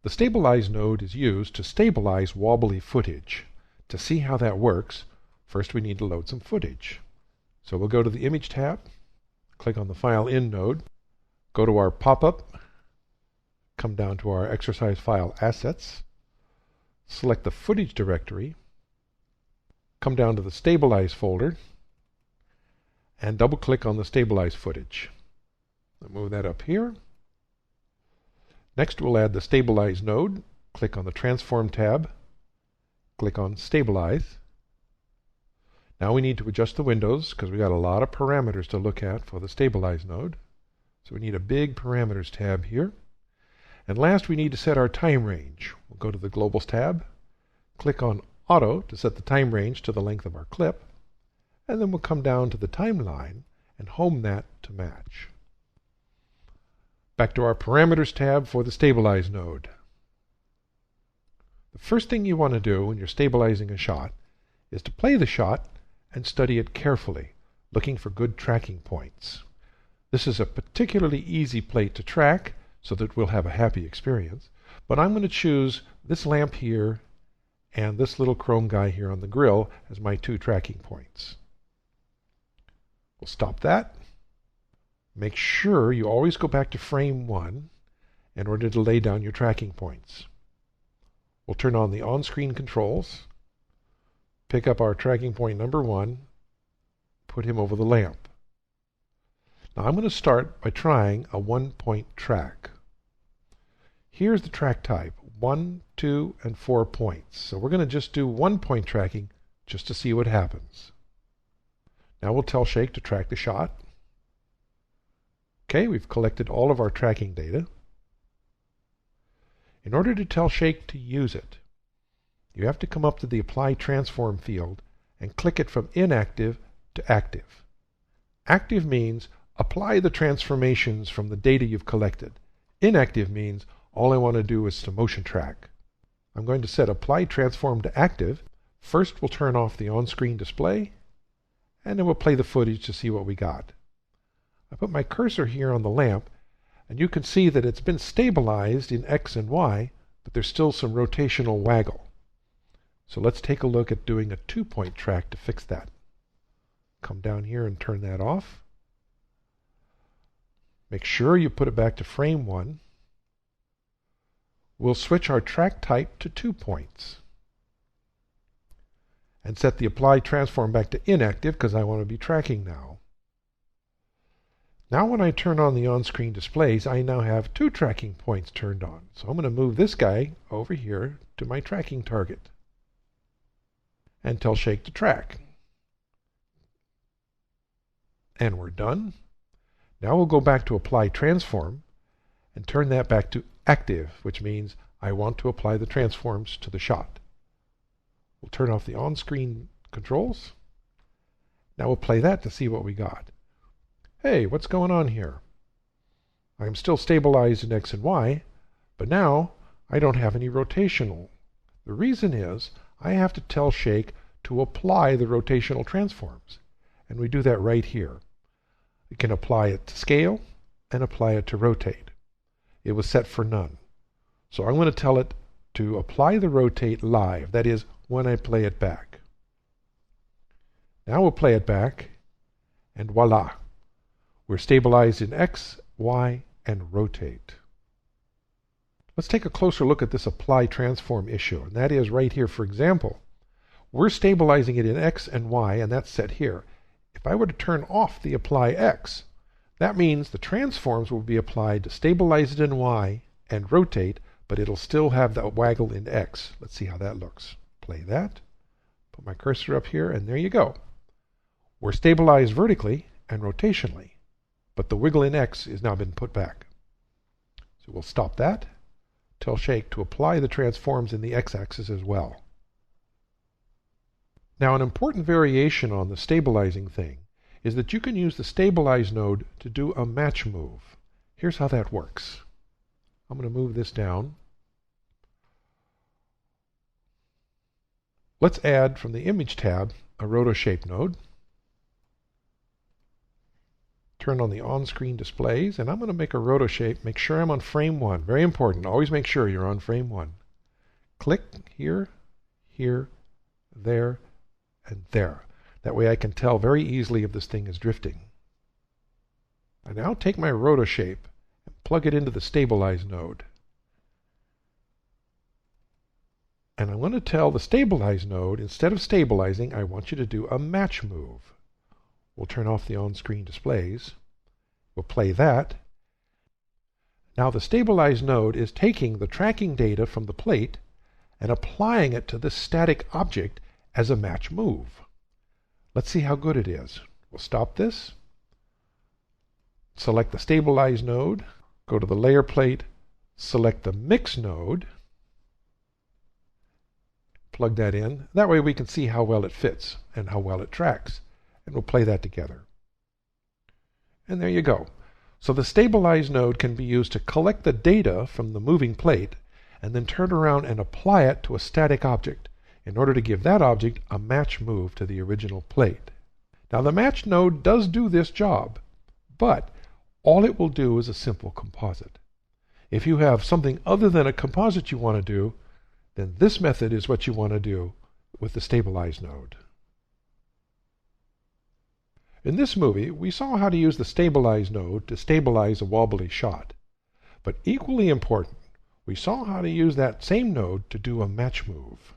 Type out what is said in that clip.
The Stabilize node is used to stabilize wobbly footage. To see how that works, first we need to load some footage. So we'll go to the Image tab, click on the File In node, go to our pop-up, come down to our exercise file assets, select the footage directory, come down to the Stabilize folder, and double-click on the Stabilize footage. I'll move that up here. Next, we'll add the Stabilize node. Click on the Transform tab, click on Stabilize. Now we need to adjust the windows because we've got a lot of parameters to look at for the Stabilize node. So we need a big Parameters tab here. And last, we need to set our time range. We'll go to the Globals tab, click on Auto to set the time range to the length of our clip, and then we'll come down to the timeline and home that to match. Back to our Parameters tab for the Stabilize node. The first thing you want to do when you're stabilizing a shot is to play the shot and study it carefully, looking for good tracking points. This is a particularly easy plate to track so that we'll have a happy experience, but I'm going to choose this lamp here and this little chrome guy here on the grill as my two tracking points. We'll stop that. Make sure you always go back to frame 1 in order to lay down your tracking points. We'll turn on the on-screen controls, pick up our tracking point number 1, put him over the lamp. Now I'm going to start by trying a 1-point track. Here's the track type, 1, 2, and 4 points. So we're going to just do 1-point tracking just to see what happens. Now we'll tell Shake to track the shot. Okay, we've collected all of our tracking data. In order to tell Shake to use it, you have to come up to the Apply Transform field and click it from Inactive to Active. Active means apply the transformations from the data you've collected. Inactive means all I want to do is to motion track. I'm going to set Apply Transform to Active. First we'll turn off the on-screen display, and then we'll play the footage to see what we got. I put my cursor here on the lamp, and you can see that it's been stabilized in X and Y, but there's still some rotational waggle. So let's take a look at doing a 2-point track to fix that. Come down here and turn that off. Make sure you put it back to frame 1. We'll switch our track type to 2 points. And set the Apply Transform back to Inactive because I want to be tracking now. Now when I turn on the on-screen displays, I now have 2 tracking points turned on. So I'm going to move this guy over here to my tracking target and tell Shake to track. And we're done. Now we'll go back to Apply Transform and turn that back to Active, which means I want to apply the transforms to the shot. We'll turn off the on-screen controls. Now we'll play that to see what we got. Hey, what's going on here? I'm still stabilized in X and Y, but now I don't have any rotational. The reason is I have to tell Shake to apply the rotational transforms, and we do that right here. We can apply it to scale and apply it to rotate. It was set for none. So I'm going to tell it to apply the rotate live, that is, when I play it back. Now we'll play it back, and voila! We're stabilized in X, Y, and rotate. Let's take a closer look at this Apply Transform issue, and that is right here. For example, we're stabilizing it in X and Y, and that's set here. If I were to turn off the Apply X, that means the transforms will be applied to stabilize it in Y and rotate, but it'll still have that waggle in X. Let's see how that looks. Play that. Put my cursor up here, and there you go. We're stabilized vertically and rotationally, but the wiggle in X has now been put back. So we'll stop that. Tell Shake to apply the transforms in the X-axis as well. Now an important variation on the stabilizing thing is that you can use the Stabilize node to do a match move. Here's how that works. I'm going to move this down. Let's add from the Image tab a RotoShape node. turn on the on-screen displays, and I'm going to make a rotoshape. Make sure I'm on frame 1. Very important. Always make sure you're on frame 1. Click here, here, there, and there. That way I can tell very easily if this thing is drifting. I now take my rotoshape and plug it into the stabilize node. And I'm going to tell the stabilize node, instead of stabilizing, I want you to do a match move. We'll turn off the on-screen displays. We'll play that. Now the stabilize node is taking the tracking data from the plate and applying it to this static object as a match move. Let's see how good it is. We'll stop this. Select the stabilize node. Go to the layer plate. Select the mix node. Plug that in. That way we can see how well it fits and how well it tracks. And we'll play that together. And there you go. So the stabilize node can be used to collect the data from the moving plate and then turn around and apply it to a static object in order to give that object a match move to the original plate. Now the match node does do this job, but all it will do is a simple composite. If you have something other than a composite you want to do, then this method is what you want to do with the stabilize node. In this movie, we saw how to use the stabilize node to stabilize a wobbly shot. But equally important, we saw how to use that same node to do a match move.